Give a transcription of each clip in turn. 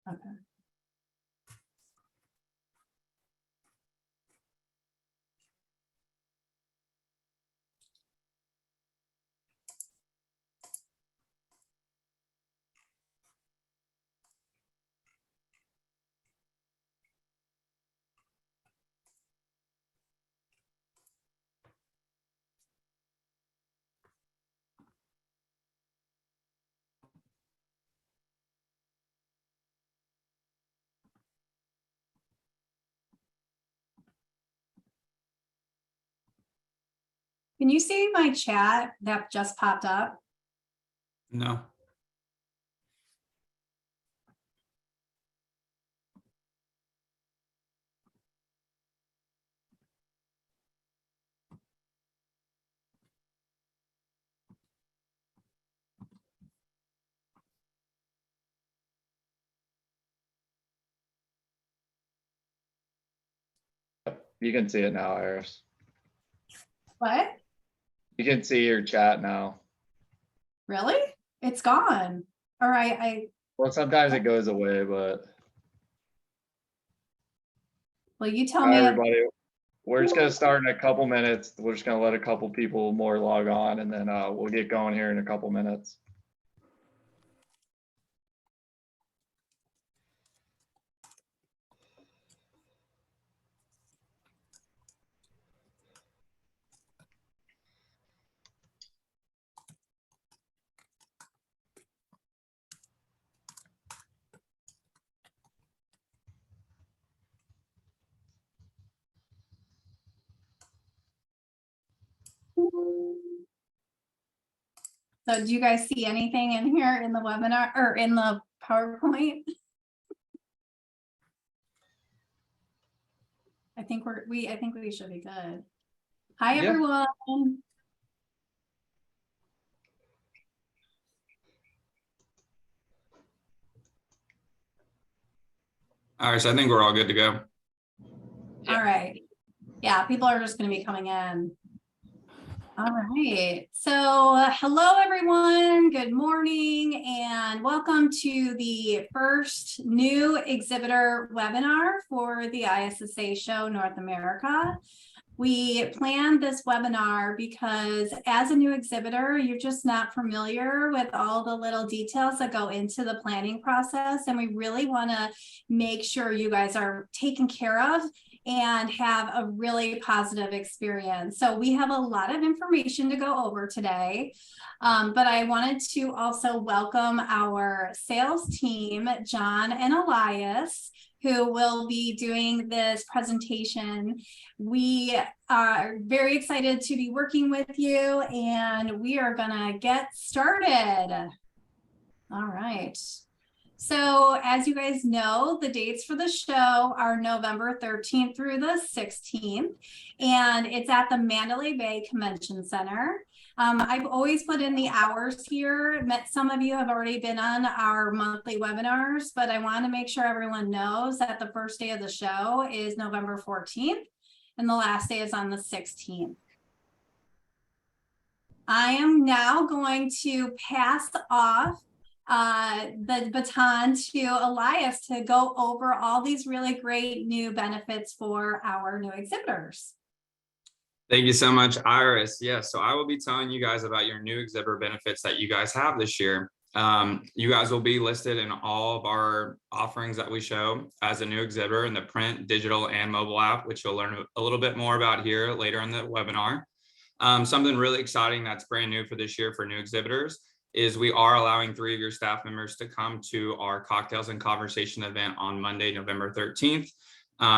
Okay. Can you see my chat that just popped up? No. You can see it now, Iris. What? You can see your chat now. Really? It's gone. All right. Well, sometimes it goes away, but Well, you tell hi, me. everybody. We're just gonna start in a couple minutes. We're just gonna let a couple people more log on, and then we'll get going here in a couple minutes. So do you guys see anything in here in the webinar or in the PowerPoint? I think we should be good. Hi, Yeah. everyone. All right, so I think we're all good to go. All right. Yeah, people are just going to be coming in. All right. So hello, everyone. Good morning and welcome to the first new exhibitor webinar for the ISSA show North America. We planned this webinar because as a new exhibitor, you're just not familiar with all the little details that go into the planning process. And we really want to make sure you guys are taken care of and have a really positive experience. So we have a lot of information to go over today, but I wanted to also welcome our sales team, John and Elias, who will be doing this presentation. We are very excited to be working with you, and we are gonna get started. All right. So as you guys know, the dates for the show are November 13th through the 16th, and it's at the Mandalay Bay Convention Center. I've always put in the hours here. Some of you have already been on our monthly webinars, but I want to make sure everyone knows that the first day of the show is November 14th, and the last day is on the 16th. I am now going to pass off the baton to Elias to go over all these really great new benefits for our new exhibitors. Thank you so much, Iris. Yeah, so I will be telling you guys about your new exhibitor benefits that you guys have this year. You guys will be listed in all of our offerings that we show as a new exhibitor in the print, digital, and mobile app, which you'll learn a little bit more about here later in the webinar. Something really exciting that's brand new for this year for new exhibitors is we are allowing 3 of your staff members to come to our Cocktails and Conversation event on Monday, November 13th.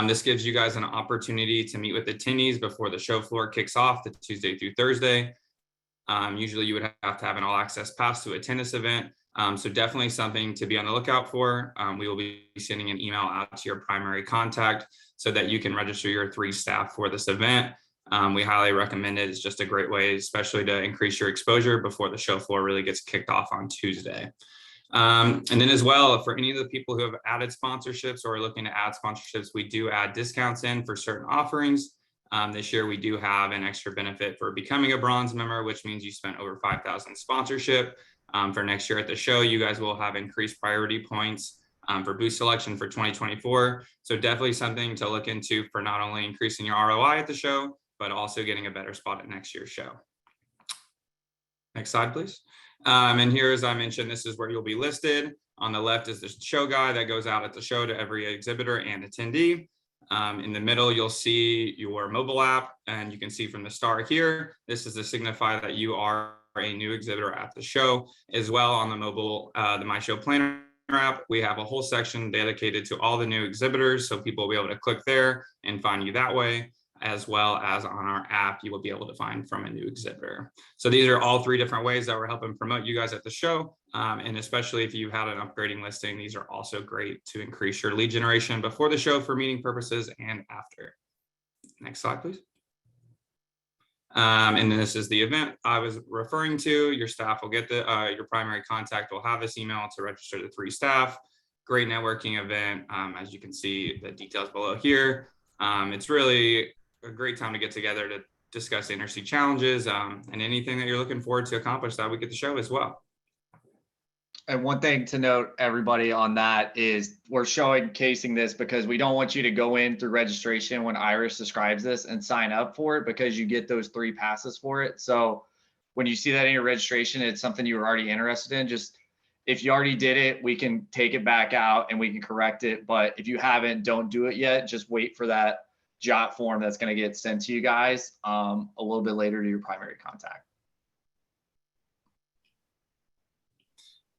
This gives you guys an opportunity to meet with attendees before the show floor kicks off the Tuesday through Thursday. Usually you would have to have an all access pass to attend this event. So definitely something to be on the lookout for. We will be sending an email out to your primary contact so that you can register your 3 staff for this event. We highly recommend it. It's just a great way, especially to increase your exposure before the show floor really gets kicked off on Tuesday. And then as well, for any of the people who have added sponsorships or are looking to add sponsorships, we do add discounts in for certain offerings. This year, we do have an extra benefit for becoming a bronze member, which means you spent over 5,000 sponsorship. For next year at the show, you guys will have increased priority points for booth selection for 2024. So definitely something to look into for not only increasing your ROI at the show, but also getting a better spot at next year's show. Next slide, please. And here, as I mentioned, this is where you'll be listed. On the left is the show guide that goes out at the show to every exhibitor and attendee. In the middle, you'll see your mobile app, and you can see from the star here, this is to signify that you are a new exhibitor at the show. As well, on the mobile, the My Show Planner app, we have a whole section dedicated to all the new exhibitors, so people will be able to click there and find you that way. As well as on our app, you will be able to find from a new exhibitor. So these are all 3 different ways that we're helping promote you guys at the show. And especially if you had an upgrading listing, these are also great to increase your lead generation before the show for meeting purposes and after. Next slide, please. And then this is the event I was referring to. Your staff will get your primary contact will have this email to register the 3 staff. Great networking event. As you can see the details below here. It's really a great time to get together to discuss industry challenges and anything that you're looking forward to accomplish that week at the show as well. And one thing to note, everybody, on that is we're showcasing this because we don't want you to go in through registration when Iris describes this and sign up for it, because you get those 3 passes for it. So when you see that in your registration, it's something you were already interested in. Just if you already did it, we can take it back out and we can correct it. But if you haven't, don't do it yet. Just wait for that jot form that's going to get sent to you guys a little bit later to your primary contact.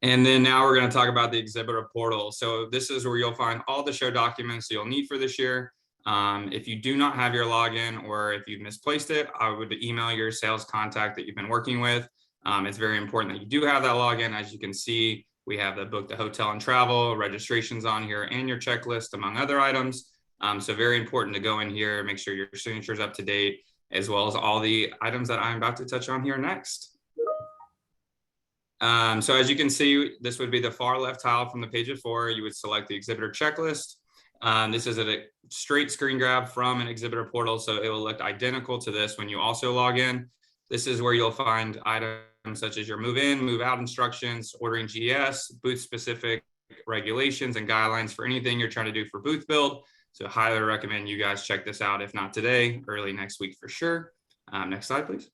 And then now we're going to talk about the exhibitor portal. So this is where you'll find all the show documents you'll need for this year. If you do not have your login, or if you've misplaced it, I would email your sales contact that you've been working with. It's very important that you do have that login. As you can see, we have the book, the hotel and travel, registrations on here, and your checklist, among other items. So very important to go in here, make sure your signature is up to date, as well as all the items that I'm about to touch on here next. So as you can see, this would be the far left tile from the page of 4. You would select the exhibitor checklist. This is a straight screen grab from an exhibitor portal, so it will look identical to this when you also log in. This is where you'll find items such as your move in, move out instructions, ordering GS, booth specific regulations and guidelines for anything you're trying to do for booth build. So highly recommend you guys check this out. If not today, early next week for sure. Next slide, please.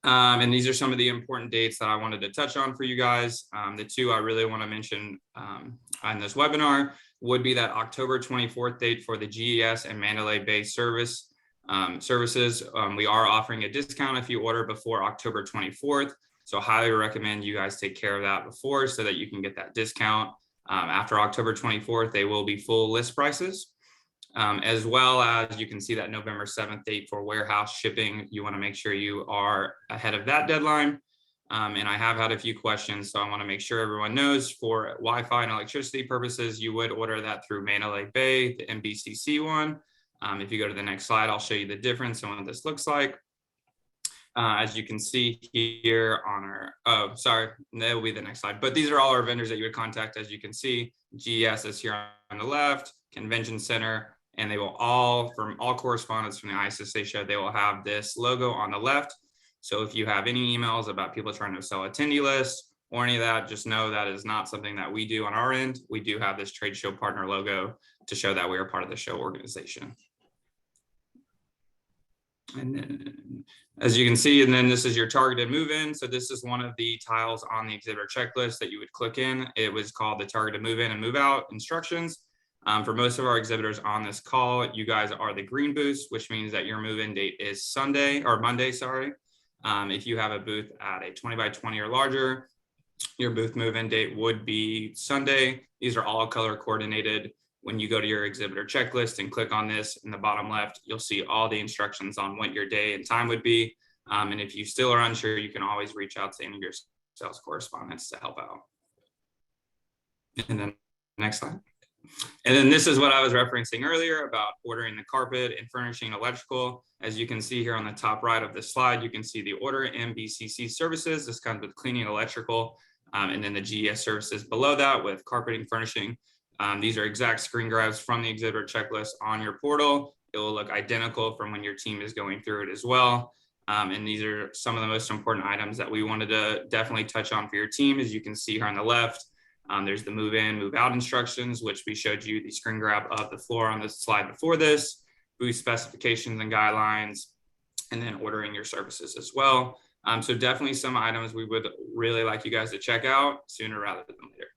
And these are some of the important dates that I wanted to touch on for you guys. The 2 I really want to mention on this webinar would be that October 24th date for the GES and Mandalay Bay services. We are offering a discount if you order before October 24th. So highly recommend you guys take care of that before, so that you can get that discount. After October 24th, they will be full list prices. As well as you can see that November 7th date for warehouse shipping. You want to make sure you are ahead of that deadline. And I have had a few questions, so I want to make sure everyone knows for Wi-Fi and electricity purposes, you would order that through Mandalay Bay, the MBCC one. If you go to the next slide, I'll show you the difference and what this looks like. As you can see here on our, that will be the next slide. But these are all our vendors that you would contact. As you can see, GES is here on the left, Convention Center, and they will all, from all correspondence from the ISSA show, they will have this logo on the left. So if you have any emails about people trying to sell attendee lists or any of that, just know that is not something that we do on our end. We do have this trade show partner logo to show that we are part of the show organization. And then, as you can see, and then this is your targeted move-in. So this is one of the tiles on the exhibitor checklist that you would click in. It was called the targeted move-in and move-out instructions. For most of our exhibitors on this call, you guys are the green booths, which means that your move-in date is Monday, sorry. If you have a booth at a 20 by 20 or larger, your booth move-in date would be Sunday. These are all color coordinated. When you go to your exhibitor checklist and click on this in the bottom left, you'll see all the instructions on what your day and time would be. And if you still are unsure, you can always reach out to any of your sales correspondents to help out. And then next slide. And then this is what I was referencing earlier about ordering the carpet and furnishing electrical. As you can see here on the top right of this slide, you can see the order MBCC services. This comes with cleaning, electrical, and then the GES services below that with carpeting, furnishing. These are exact screen grabs from the exhibitor checklist on your portal. It will look identical from when your team is going through it as well. And these are some of the most important items that we wanted to definitely touch on for your team. As you can see here on the left, There's the move in, move out instructions, which we showed you the screen grab of the floor on the slide before this, booth specifications and guidelines, and then ordering your services as well. So definitely some items we would really like you guys to check out sooner rather than later.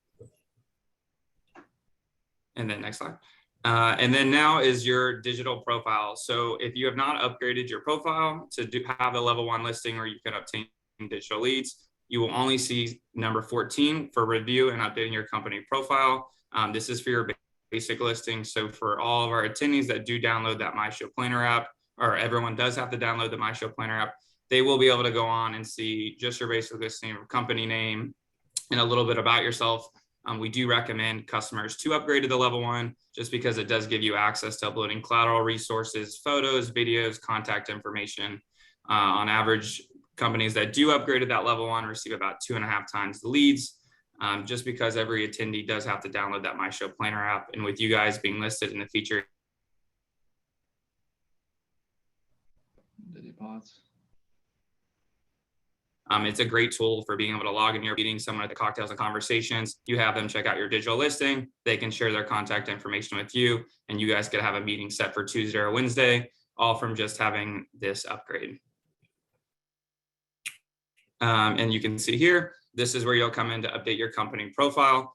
And then next slide. And then now is your digital profile. So if you have not upgraded your profile to have a level 1 listing where you can obtain digital leads, you will only see number 14 for review and updating your company profile. This is for your basic listing. So for all of our attendees that do download that My Show Planner app, or everyone does have to download the My Show Planner app, they will be able to go on and see just your basic listing, company name, and a little bit about yourself. We do recommend customers to upgrade to the level 1 just because it does give you access to uploading collateral resources, photos, videos, contact information. On average, companies that do upgrade to that level 1 receive about 2.5 times the leads, just because every attendee does have to download that My Show Planner app. And with you guys being listed in the feature. Did he pause? It's a great tool for being able to log in your meeting, someone at the cocktails and conversations. You have them check out your digital listing. They can share their contact information with you, and you guys could have a meeting set for Tuesday or Wednesday, all from just having this upgrade. And you can see here, this is where you'll come in to update your company profile.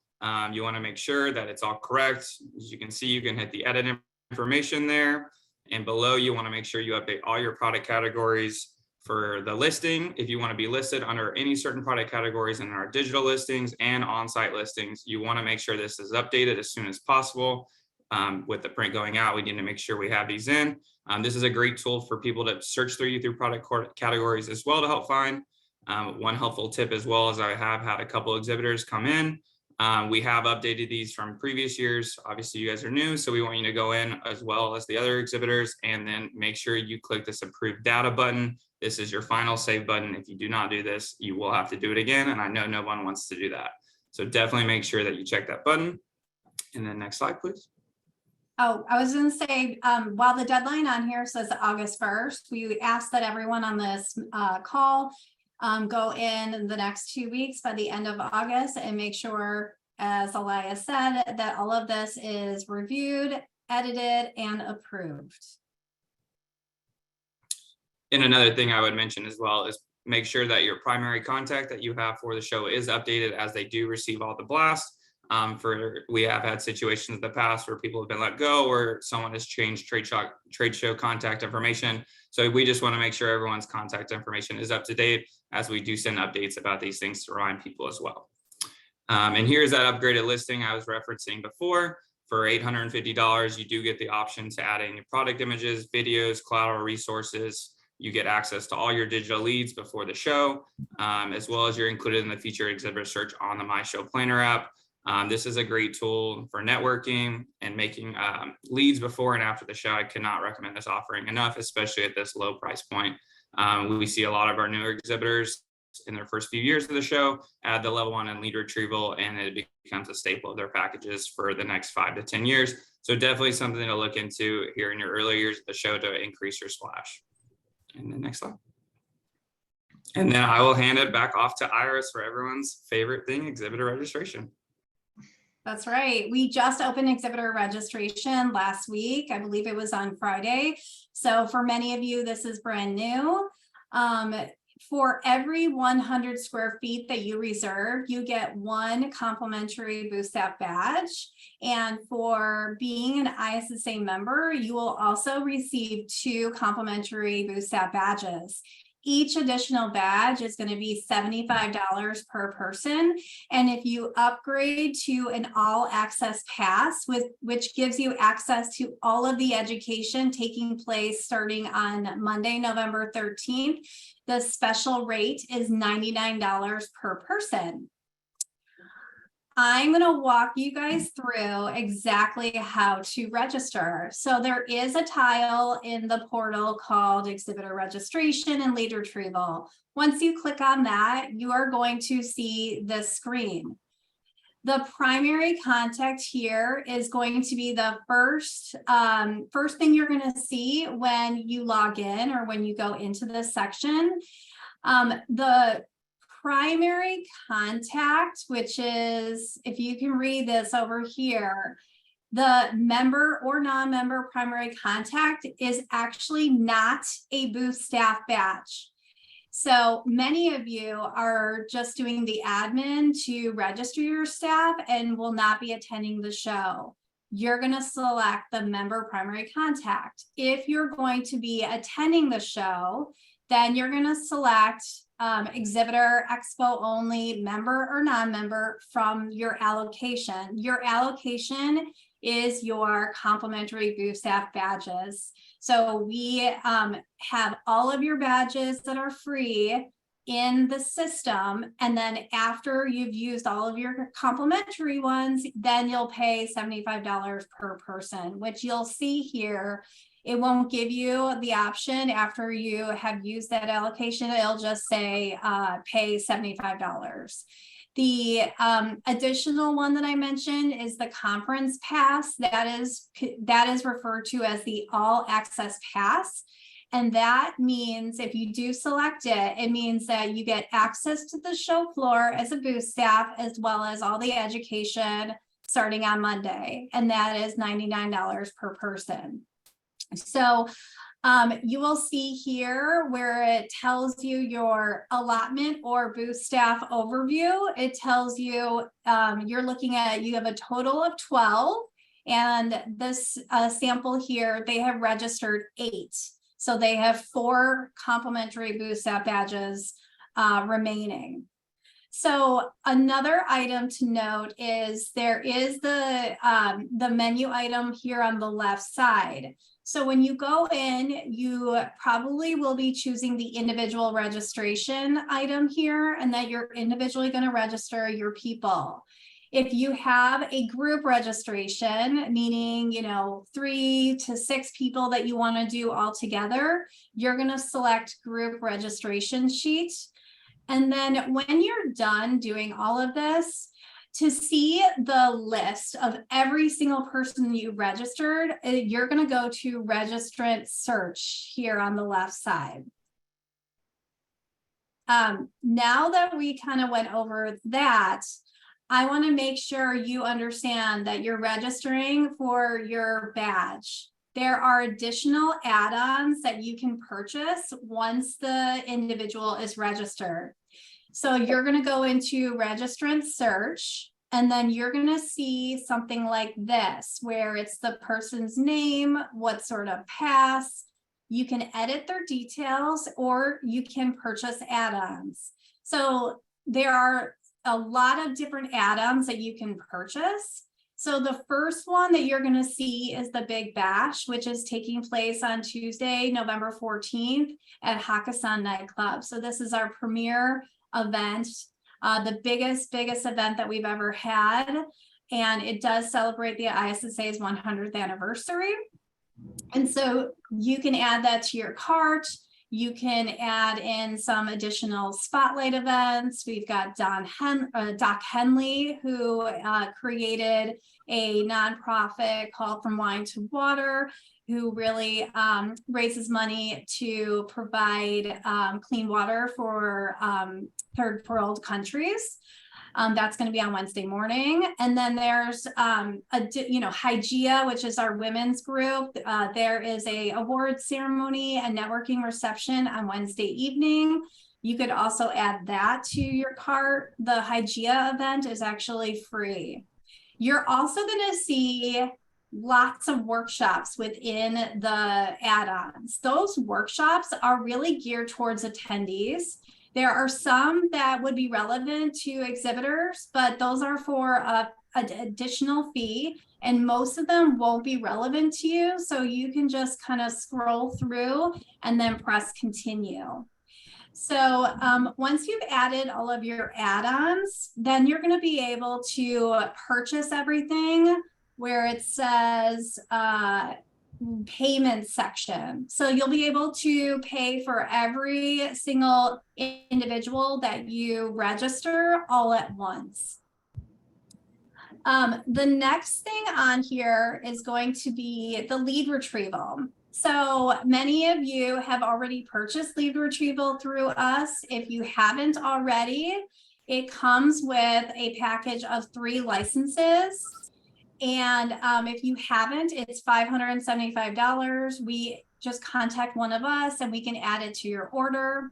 You want to make sure that it's all correct. As you can see, you can hit the edit information there. And below, you want to make sure you update all your product categories for the listing. If you want to be listed under any certain product categories in our digital listings and on-site listings, you want to make sure this is updated as soon as possible. With the print going out, we need to make sure we have these in. This is a great tool for people to search through you through product categories as well to help find. One helpful tip as well is I have had a couple exhibitors come in. We have updated these from previous years. Obviously, you guys are new, so we want you to go in as well as the other exhibitors and then make sure you click this Approved Data button. This is your final save button. If you do not do this, you will have to do it again, and I know no one wants to do that. So definitely make sure that you check that button. And then next slide, please. Oh, I was going to say, while the deadline on here says August 1st, we ask that everyone on this call go in the next 2 weeks by the end of August and make sure, as Elias said, that all of this is reviewed, edited, and approved. And another thing I would mention as well is make sure that your primary contact that you have for the show is updated as they do receive all the blasts. We have had situations in the past where people have been let go or someone has changed trade show contact information. So we just want to make sure everyone's contact information is up to date as we do send updates about these things to remind people as well. And here's that upgraded listing I was referencing before. For $850, you do get the option to add in your product images, videos, collateral resources. You get access to all your digital leads before the show, as well as you're included in the featured exhibitor search on the My Show Planner app. This is a great tool for networking and making leads before and after the show. I cannot recommend this offering enough, especially at this low price point. We see a lot of our newer exhibitors in their first few years of the show add the level 1 and lead retrieval, and it becomes a staple of their packages for the next 5 to 10 years. So definitely something to look into here in your early years of the show to increase your splash. And then next slide. And then I will hand it back off to Iris for everyone's favorite thing, exhibitor registration. That's right. We just opened exhibitor registration last week. I believe it was on Friday. So for many of you, this is brand new. For every 100 square feet that you reserve, you get 1 complimentary booth staff badge. And for being an ISSA member, you will also receive 2 complimentary booth staff badges. Each additional badge is going to be $75 per person. And if you upgrade to an all access pass, which gives you access to all of the education taking place starting on Monday, November 13th, the special rate is $99 per person. I'm going to walk you guys through exactly how to register. So there is a tile in the portal called Exhibitor Registration and Lead Retrieval. Once you click on that, you are going to see this screen. The primary contact here is going to be the first thing you're going to see when you log in or when you go into this section. The primary contact, which is, if you can read this over here, the member or non-member primary contact is actually not a booth staff badge. So many of you are just doing the admin to register your staff and will not be attending the show. You're going to select the member primary contact. If you're going to be attending the show, then you're going to select exhibitor, expo only, member or non-member from your allocation. Your allocation is your complimentary booth staff badges. So we have all of your badges that are free in the system. And then after you've used all of your complimentary ones, then you'll pay $75 per person, which you'll see here. It won't give you the option after you have used that allocation. It'll just say pay $75. The additional one that I mentioned is the conference pass. That is referred to as the all access pass. And that means if you do select it, it means that you get access to the show floor as a booth staff, as well as all the education starting on Monday. And that is $99 per person. So you will see here where it tells you your allotment or booth staff overview. It tells you you're looking at, you have a total of 12, and this sample here, they have registered 8. So they have 4 complimentary booth staff badges remaining. So another item to note is there is the menu item here on the left side. So when you go in, you probably will be choosing the individual registration item here, and that you're individually going to register your people. If you have a group registration, meaning, 3 to 6 people that you want to do all together, you're going to select group registration sheet. And then when you're done doing all of this, to see the list of every single person you registered, you're going to go to registrant search here on the left side. Now that we kind of went over that, I want to make sure you understand that you're registering for your badge. There are additional add-ons that you can purchase once the individual is registered. So you're going to go into registrant search, and then you're going to see something like this, where it's the person's name, what sort of pass. You can edit their details, or you can purchase add-ons. So there are a lot of different add-ons that you can purchase. So the first one that you're going to see is the Big Bash, which is taking place on Tuesday, November 14th at Hakkasan Nightclub. So this is our premier event, the biggest event that we've ever had. And it does celebrate the ISSA's 100th anniversary. And so you can add that to your cart. You can add in some additional spotlight events. We've got Doc Henley, who created a nonprofit called From Wine to Water, who really raises money to provide clean water for third world countries. That's going to be on Wednesday morning. And then there's, Hygeia, which is our women's group. There is a award ceremony and networking reception on Wednesday evening. You could also add that to your cart. The Hygeia event is actually free. You're also going to see lots of workshops within the add-ons. Those workshops are really geared towards attendees. There are some that would be relevant to exhibitors, but those are for an additional fee, and most of them won't be relevant to you. So you can just kind of scroll through and then press continue. So once you've added all of your add-ons, then you're going to be able to purchase everything where it says payment section. So you'll be able to pay for every single individual that you register all at once. The next thing on here is going to be the lead retrieval. So many of you have already purchased lead retrieval through us. If you haven't already, it comes with a package of 3 licenses. And if you haven't, it's $575. We just contact one of us and we can add it to your order.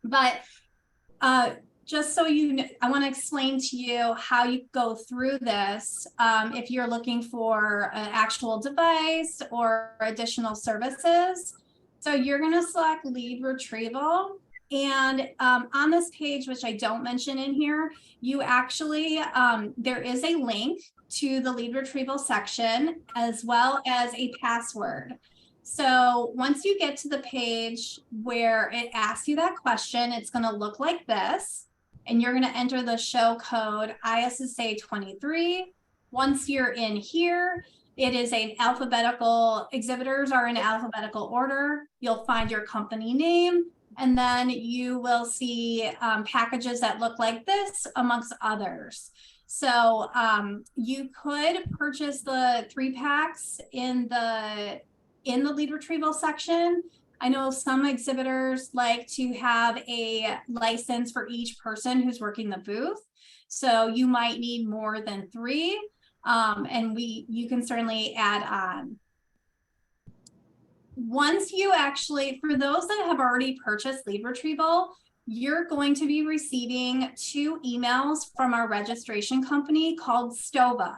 But just so you know, I want to explain to you how you go through this if you're looking for an actual device or additional services. So you're going to select lead retrieval. And on this page, which I don't mention in here, you actually, there is a link to the lead retrieval section as well as a password. So once you get to the page where it asks you that question, it's going to look like this. And you're going to enter the show code ISSA 23. Once you're in here, it is an alphabetical, exhibitors are in alphabetical order. You'll find your company name, and then you will see packages that look like this amongst others. So you could purchase the 3 packs in the lead retrieval section. I know some exhibitors like to have a license for each person who's working the booth. So you might need more than 3, and you can certainly add on. Once you actually, for those that have already purchased lead retrieval, you're going to be receiving 2 emails from our registration company called Stova.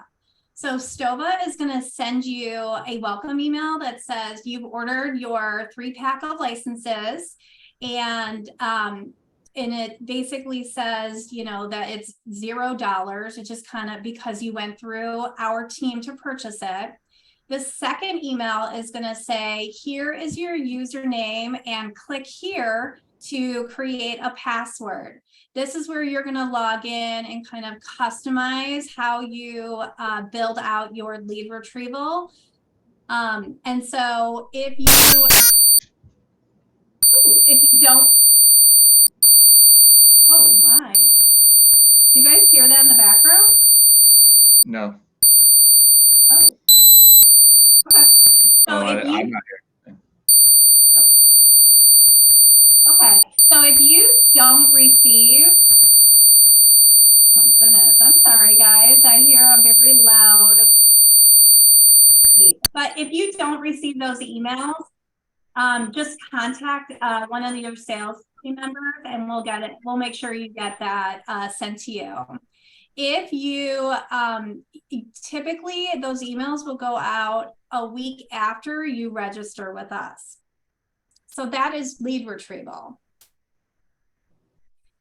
So Stova is going to send you a welcome email that says you've ordered your 3-pack of licenses, and it basically says, you know, that it's $0. It's just kind of because you went through our team to purchase it. The second email is going to say, here is your username, and click here to create a password. This is where you're going to log in and kind of customize how you build out your lead retrieval. And so if you don't, oh my, you guys hear that in the background? No. Oh, okay. So Oh, if you, I'm not here. okay, so if you don't receive, oh my goodness, I'm sorry guys, I hear a very loud beep. But if you don't receive those emails, just contact one of your sales team members and we'll get it. We'll make sure you get that sent to you. If you, typically those emails will go out a week after you register with us. So that is lead retrieval.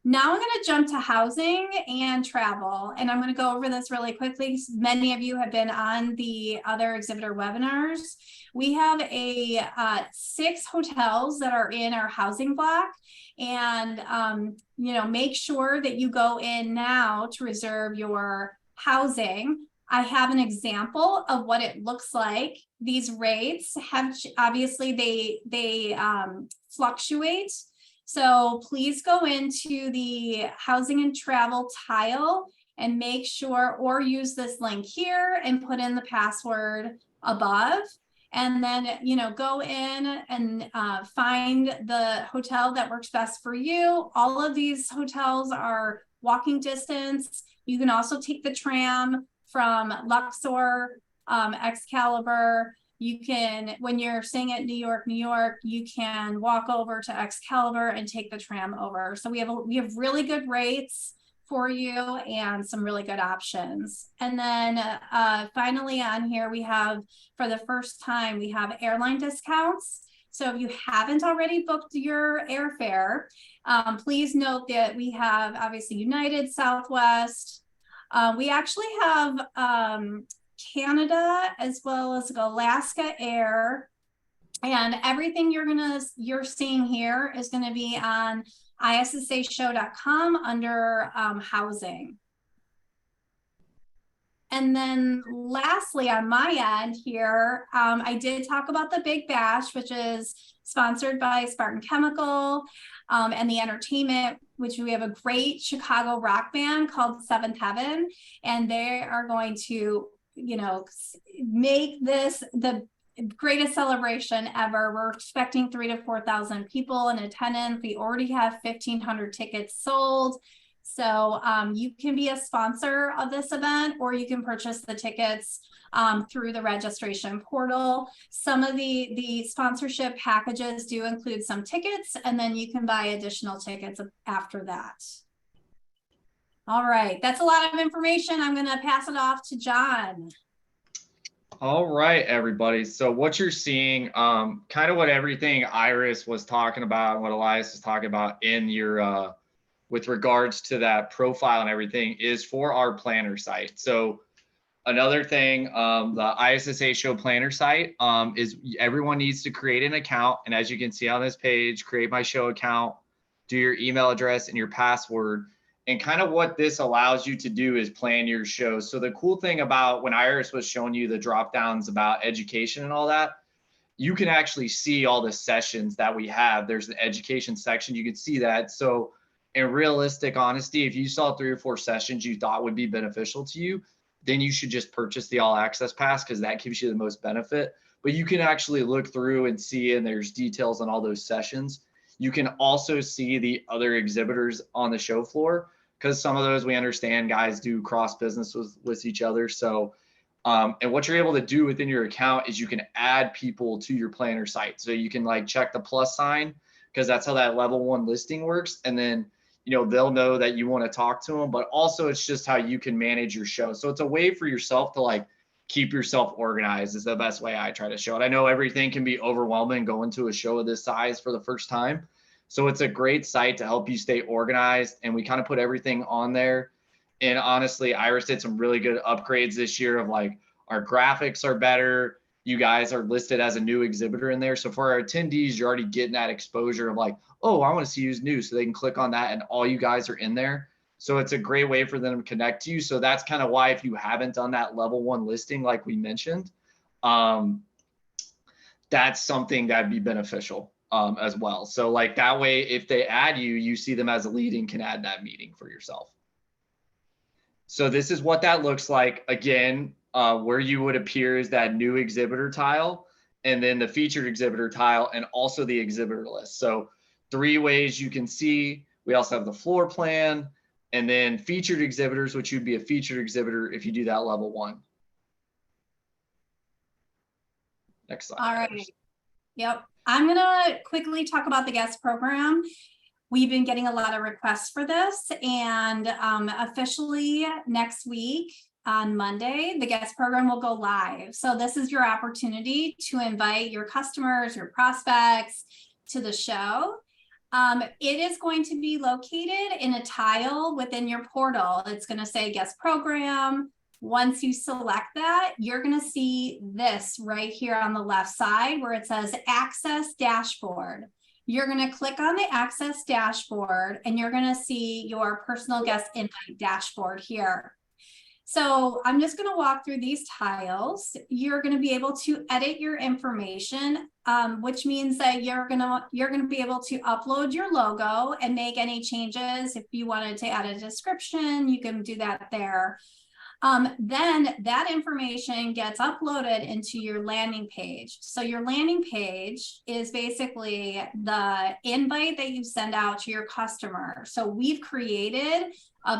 Now I'm going to jump to housing and travel, and I'm going to go over this really quickly. Many of you have been on the other exhibitor webinars. We have 6 hotels that are in our housing block, and you know, make sure that you go in now to reserve your housing. I have an example of what it looks like. These rates have obviously they fluctuate. So please go into the housing and travel tile and make sure, or use this link here and put in the password above. And then, you know, go in and find the hotel that works best for you. All of these hotels are walking distance. You can also take the tram from Luxor, Excalibur. You can, when you're staying at New York, you can walk over to Excalibur and take the tram over. So we have really good rates for you and some really good options. And then finally on here, we have, for the first time, we have airline discounts. So if you haven't already booked your airfare, please note that we have obviously United, Southwest. We actually have Canada as well as Alaska Air, and everything you're seeing here is going to be on ISSAshow.com under housing. And then lastly, on my end here, I did talk about the Big Bash, which is sponsored by Spartan Chemical, and the entertainment, which we have a great Chicago rock band called Seventh Heaven, and they are going to, you know, make this greatest celebration ever. We're expecting 3,000 to 4,000 people in attendance. We already have 1,500 tickets sold. So you can be a sponsor of this event, or you can purchase the tickets through the registration portal. Some of the sponsorship packages do include some tickets, and then you can buy additional tickets after that. All right, that's a lot of information. I'm going to pass it off to John. All right, everybody. So what you're seeing, kind of what everything Iris was talking about, and what Elias was talking about in your, with regards to that profile and everything, is for our planner site. So another thing, the ISSA show planner site is everyone needs to create an account. And as you can see on this page, create my show account, do your email address and your password. And kind of what this allows you to do is plan your show. So the cool thing about when Iris was showing you the drop downs about education and all that, you can actually see all the sessions that we have. There's an education section. You can see that. So in realistic honesty, if you saw 3 or 4 sessions you thought would be beneficial to you, then you should just purchase the all access pass, because that gives you the most benefit. But you can actually look through and see, and there's details on all those sessions. You can also see the other exhibitors on the show floor, because some of those, we understand, guys do cross business with each other. So, and what you're able to do within your account is you can add people to your planner site. So you can like check the plus sign, because that's how that level 1 listing works. And then, you know, they'll know that you want to talk to them, but also it's just how you can manage your show. So it's a way for yourself to like keep yourself organized, is the best way I try to show it. I know everything can be overwhelming going to a show of this size for the first time. So it's a great site to help you stay organized, and we kind of put everything on there. And honestly, Iris did some really good upgrades this year of like our graphics are better. You guys are listed as a new exhibitor in there. So for our attendees, you're already getting that exposure of like, oh, I want to see who's new. So they can click on that and all you guys are in there. So it's a great way for them to connect to you. So that's kind of why, if you haven't done that level 1 listing, like we mentioned, that's something that'd be beneficial as well. So like that way, if they add you, you see them as a lead and can add that meeting for yourself. So this is what that looks like. Again, where you would appear is that new exhibitor tile, and then the featured exhibitor tile, and also the exhibitor list. So 3 ways you can see. We also have the floor plan, and then featured exhibitors, which you'd be a featured exhibitor if you do that level 1. Next slide. All right. Yep. I'm going to quickly talk about the guest program. We've been getting a lot of requests for this, and officially next week on Monday, the guest program will go live. So this is your opportunity to invite your customers, your prospects to the show. It is going to be located in a tile within your portal. It's going to say guest program. Once you select that, you're going to see this right here on the left side where it says access dashboard. You're going to click on the access dashboard, and you're going to see your personal guest invite dashboard here. So I'm just going to walk through these tiles. You're going to be able to edit your information, which means that you're going to be able to upload your logo and make any changes. If you wanted to add a description, you can do that there. Then that information gets uploaded into your landing page. So your landing page is basically the invite that you send out to your customer. So we've created a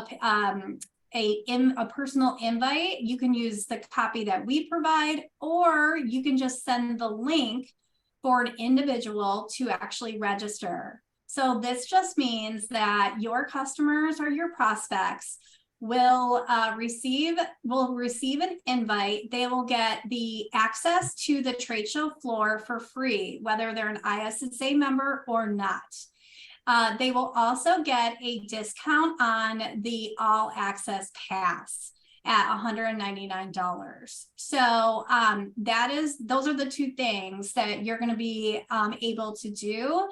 personal invite. You can use the copy that we provide, or you can just send the link for an individual to actually register. So this just means that your customers or your prospects will receive an invite. They will get the access to the trade show floor for free, whether they're an ISSA member or not. They will also get a discount on the all access pass at $199. So those are the 2 things that you're going to be able to do.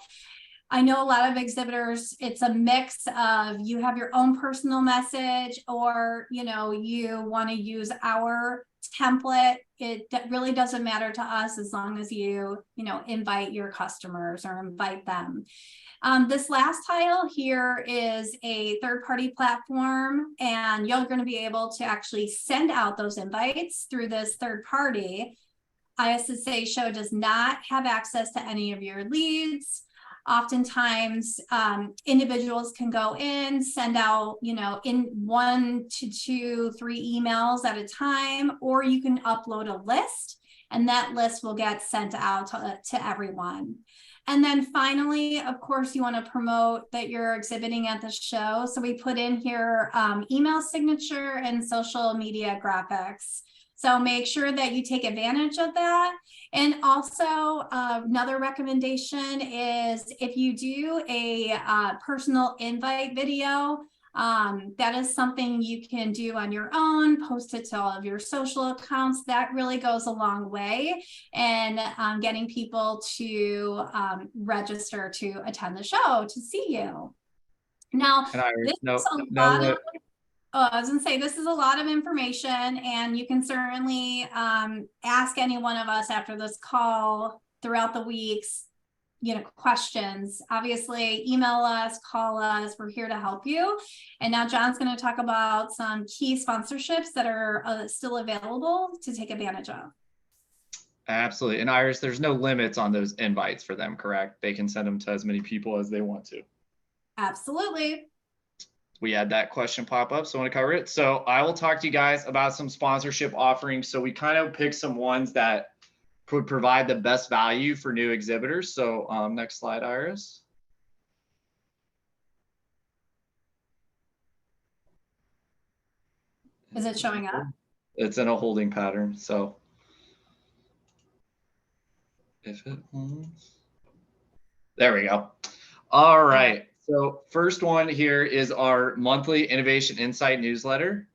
I know a lot of exhibitors, it's a mix of you have your own personal message, or you want to use our template. That really doesn't matter to us, as long as you invite your customers or invite them. This last tile here is a third-party platform, and you're going to be able to actually send out those invites through this third party. ISSA show does not have access to any of your leads. Oftentimes, individuals can go in, send out, in 1 to 2, 3 emails at a time, or you can upload a list, and that list will get sent out to everyone. And then finally, of course, you want to promote that you're exhibiting at the show. So we put in here email signature and social media graphics. So make sure that you take advantage of that. And also another recommendation is if you do a personal invite video, that is something you can do on your own, post it to all of your social accounts. That really goes a long way in getting people to register to attend the show to see you. Now, this is a lot of I was gonna say, this is a lot of information, and you can certainly ask any one of us after this call throughout the weeks, questions. Obviously, email us, call us, we're here to help you. And now John's gonna talk about some key sponsorships that are still available to take advantage of. Absolutely. And Iris, there's no limits on those invites for them, correct? They can send them to as many people as they want to. Absolutely. We had that question pop up, so I want to cover it. So I will talk to you guys about some sponsorship offerings. So we kind of picked some ones that would provide the best value for new exhibitors. So next slide, Iris. Is it showing up? It's in a holding pattern. So if it holds, there we go. All right. So first one here is our monthly Innovation Insight newsletter.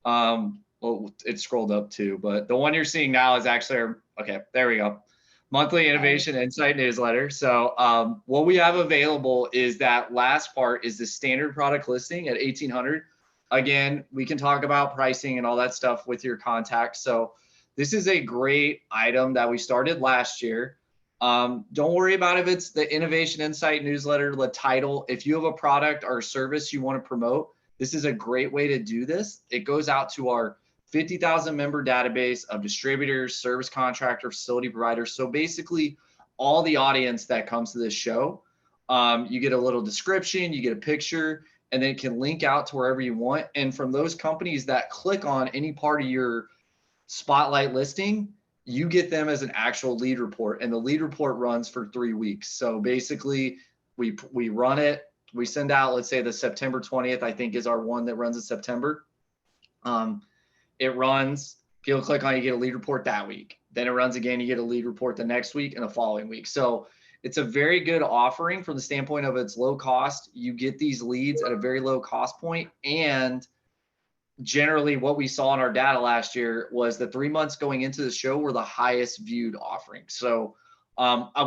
Well, it scrolled up too, but the one you're seeing now is actually okay, there we go. Monthly Innovation Insight newsletter. So what we have available is that last part is the standard product listing at 1,800. Again, we can talk about pricing and all that stuff with your contacts. So this is a great item that we started last year. Don't worry about if it's the Innovation Insight newsletter, the title. If you have a product or a service you want to promote, this is a great way to do this. It goes out to our 50,000 member database of distributors, service contractors, facility providers. So basically all the audience that comes to this show, you get a little description, you get a picture, and then it can link out to wherever you want. And from those companies that click on any part of your spotlight listing, you get them as an actual lead report, and the lead report runs for 3 weeks. So basically we run it, we send out, let's say the September 20th, I think is our one that runs in September. It runs, people click on it, you get a lead report that week. Then it runs again, you get a lead report the next week and the following week. So it's a very good offering from the standpoint of it's low cost. You get these leads at a very low cost point, and generally what we saw in our data last year was the 3 months going into the show were the highest viewed offering. So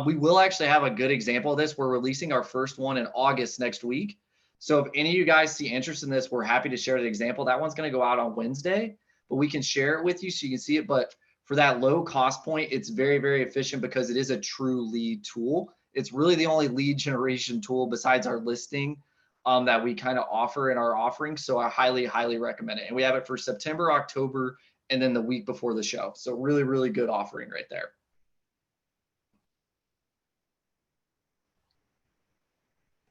we will actually have a good example of this. We're releasing our first one in August next week. So if any of you guys see interest in this, we're happy to share the example. That one's going to go out on Wednesday, but we can share it with you so you can see it. But for that low cost point, it's very, very efficient because it is a true lead tool. It's really the only lead generation tool besides our listing that we kind of offer in our offering. So I highly, highly recommend it. And we have it for September, October, and then the week before the show. So really, really good offering right there.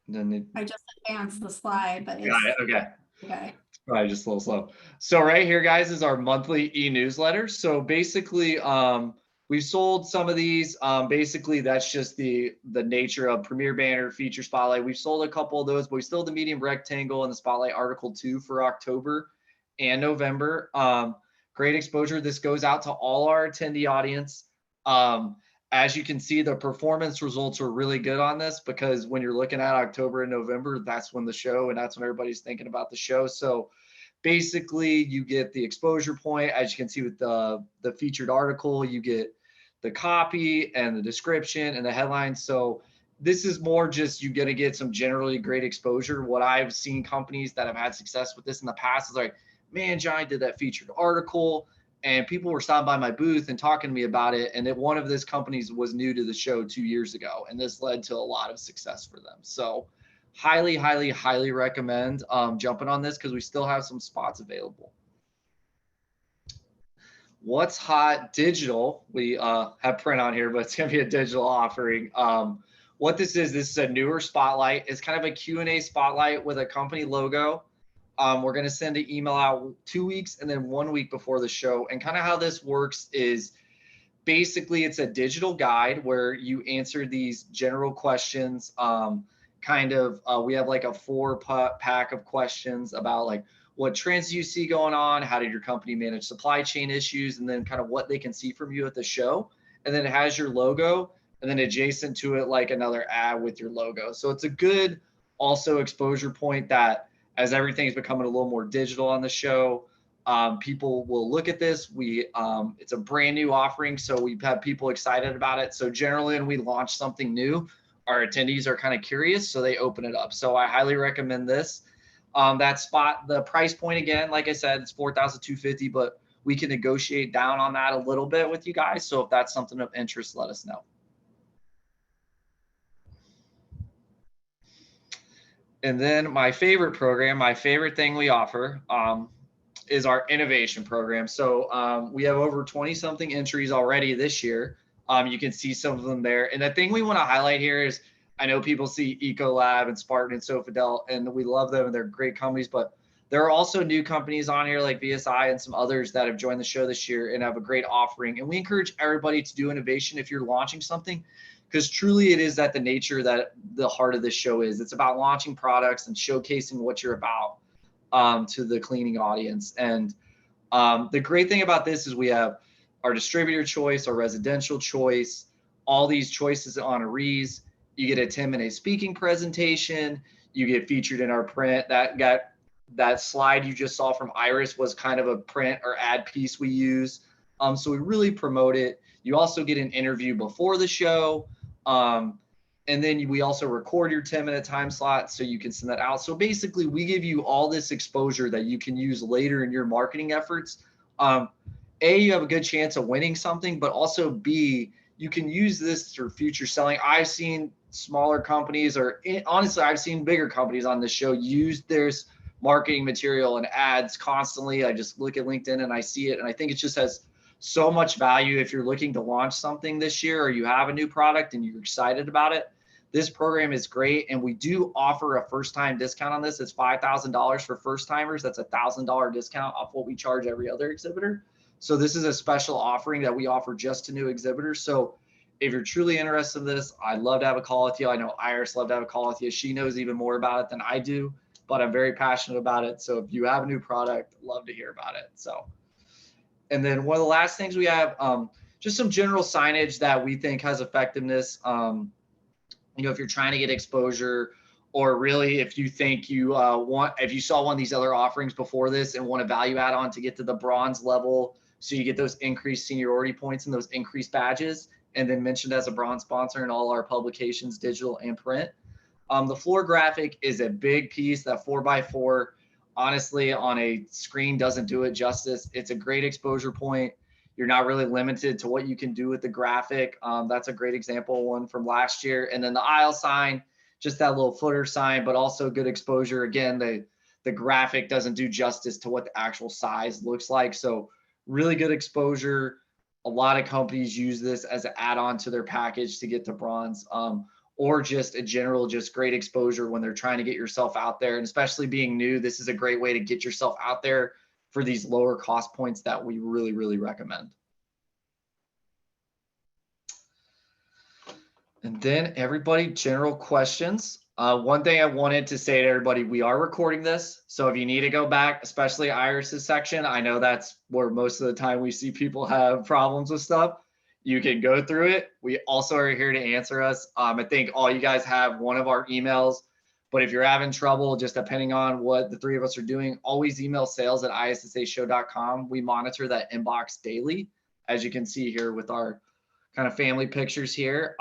Then I just advanced the slide, but it's got it. Okay. Okay. Probably just a little slow. So right here, guys, is our monthly e-newsletter. So basically, we've sold some of these. Basically, that's just the nature of Premier Banner, Feature Spotlight. We've sold a couple of those, but we still have the medium rectangle and the Spotlight Article 2 for October and November. Great exposure. This goes out to all our attendee audience. As you can see, the performance results are really good on this because when you're looking at October and November, that's when the show, and that's when everybody's thinking about the show. So basically you get the exposure point. As you can see with the featured article, you get the copy and the description and the headline. So this is more just you're going to get some generally great exposure. What I've seen companies that have had success with this in the past is like, man, Johnny did that featured article, and people were stopping by my booth and talking to me about it. And that one of these companies was new to the show 2 years ago. And this led to a lot of success for them. So highly, highly, highly recommend jumping on this because we still have some spots available. what's hot digital. We have print on here, but it's going to be a digital offering. What this is a newer spotlight. It's kind of a Q&A spotlight with a company logo. We're going to send an email out 2 weeks and then 1 week before the show. And kind of how this works is basically it's a digital guide where you answer these general questions. We have like a 4-pack of questions about like what trends do you see going on? How did your company manage supply chain issues? And then kind of what they can see from you at the show. And then it has your logo, and then adjacent to it, like another ad with your logo. So it's a good also exposure point that as everything's becoming a little more digital on the show, people will look at this. It's a brand new offering, so we've had people excited about it. So generally when we launch something new, our attendees are kind of curious, so they open it up. So I highly recommend this. That spot, the price point, again, like I said, it's $4,250, but we can negotiate down on that a little bit with you guys. So if that's something of interest, let us know. And then my favorite program, my favorite thing we offer is our innovation program. So we have over 20 something entries already this year. You can see some of them there. And the thing we want to highlight here is, I know people see Ecolab and Spartan and Sofidel, and we love them and they're great companies, but there are also new companies on here like VSI and some others that have joined the show this year and have a great offering. And we encourage everybody to do innovation if you're launching something, because truly it is at the nature that the heart of this show is. It's about launching products and showcasing what you're about to the cleaning audience. And the great thing about this is we have our distributor choice, our residential choice, all these choices on honorees. You get a 10-minute speaking presentation. You get featured in our print. That slide you just saw from Iris was kind of a print or ad piece we use. So we really promote it. You also get an interview before the show. And then we also record your 10-minute time slot so you can send that out. So basically we give you all this exposure that you can use later in your marketing efforts. A, you have a good chance of winning something, but also B, you can use this for future selling. I've seen smaller companies, or honestly, I've seen bigger companies on this show use their marketing material and ads constantly. I just look at LinkedIn and I see it. And I think it just has so much value if you're looking to launch something this year, or you have a new product and you're excited about it. This program is great. And we do offer a first-time discount on this. It's $5,000 for first timers. That's a $1,000 discount off what we charge every other exhibitor. So this is a special offering that we offer just to new exhibitors. So if you're truly interested in this, I'd love to have a call with you. I know Iris loved to have a call with you. She knows even more about it than I do, but I'm very passionate about it. So if you have a new product, I'd love to hear about it. So, and then one of the last things we have, just some general signage that we think has effectiveness. If you're trying to get exposure, or really if you think you if you saw one of these other offerings before this and want to value add on to get to the bronze level, so you get those increased seniority points and those increased badges, and then mentioned as a bronze sponsor in all our publications, digital and print. The floor graphic is a big piece. That 4x4, honestly, on a screen doesn't do it justice. It's a great exposure point. You're not really limited to what you can do with the graphic. That's a great example, one from last year. And then the aisle sign, just that little footer sign, but also good exposure. Again, the graphic doesn't do justice to what the actual size looks like. So really good exposure. A lot of companies use this as an add-on to their package to get to bronze, or just a general, just great exposure when they're trying to get yourself out there. And especially being new, this is a great way to get yourself out there for these lower cost points that we really, really recommend. And then everybody, general questions. One thing I wanted to say to everybody, we are recording this. So if you need to go back, especially Iris's section, I know that's where most of the time we see people have problems with stuff. You can go through it. We also are here to answer us. I think all you guys have one of our emails, but if you're having trouble, just depending on what the three of us are doing, always email sales@issashow.com. We monitor that inbox daily, as you can see here with our kind of family pictures here.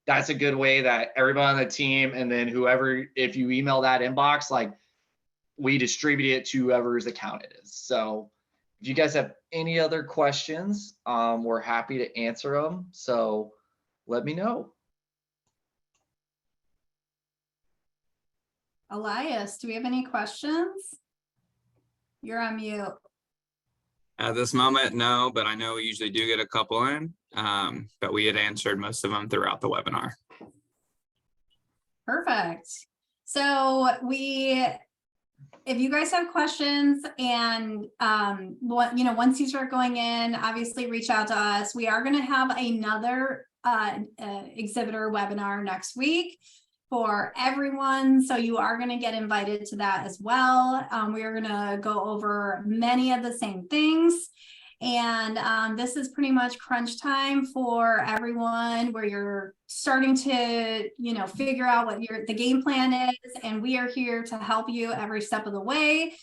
That's a good way that everybody on the team, and then whoever, if you email that inbox, like we distribute it to whoever's account it is. So if you guys have any other questions, we're happy to answer them. So let me know. Elias, do we have any questions? You're on mute. At this moment, no, but I know we usually do get a couple in, but we had answered most of them throughout the webinar. Perfect. So if you guys have questions and once you start going in, obviously reach out to us. We are going to have another exhibitor webinar next week for everyone. So you are going to get invited to that as well. We are going to go over many of the same things. And this is pretty much crunch time for everyone where you're starting to, figure out what the game plan is. And we are here to help you every step of the way.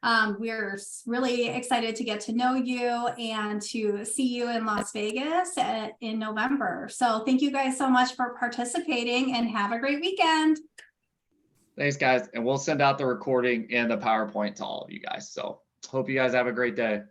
We're really excited to get to know you and to see you in Las Vegas in November. So thank you guys so much for participating and have a great weekend. Thanks, guys. And we'll send out the recording and the PowerPoint to all of you guys. So hope you guys have a great day.